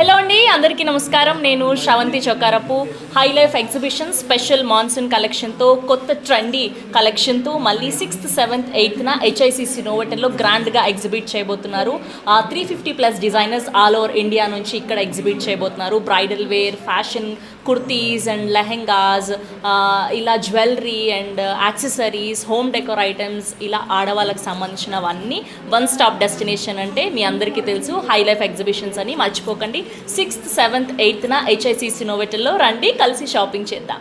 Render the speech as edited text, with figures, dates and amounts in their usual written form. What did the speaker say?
Hello అండి, అందరికీ నమస్కారం. నేను Sravanthi Chokkarapu. Hi life exhibition special monsoon కలెక్షన్తో, కొత్త ట్రెండీ కలెక్షన్తో మళ్ళీ 6th, 7th, 8th హెచ్ఐసిసి నోవోటెల్లో గ్రాండ్గా ఎగ్జిబిట్ చేయబోతున్నారు. 350+ డిజైనర్స్ ఆల్ ఓవర్ ఇండియా నుంచి ఇక్కడ ఎగ్జిబిట్ చేయబోతున్నారు. Bridal wear, fashion kurtis and lehengas, ఇలా jewellery and accessories, home decor items, ఇలా ఆడవాళ్ళకి సంబంధించినవన్నీ వన్ స్టాప్ డెస్టినేషన్ అంటే మీ అందరికీ తెలుసు హై లైఫ్ ఎగ్జిబిషన్స్ అని. మర్చిపోకండి. 6th, 7th, 8th హెచ్ఐసిసి నోవోటెల్లో రండి, కలిసి షాపింగ్ చేద్దాం.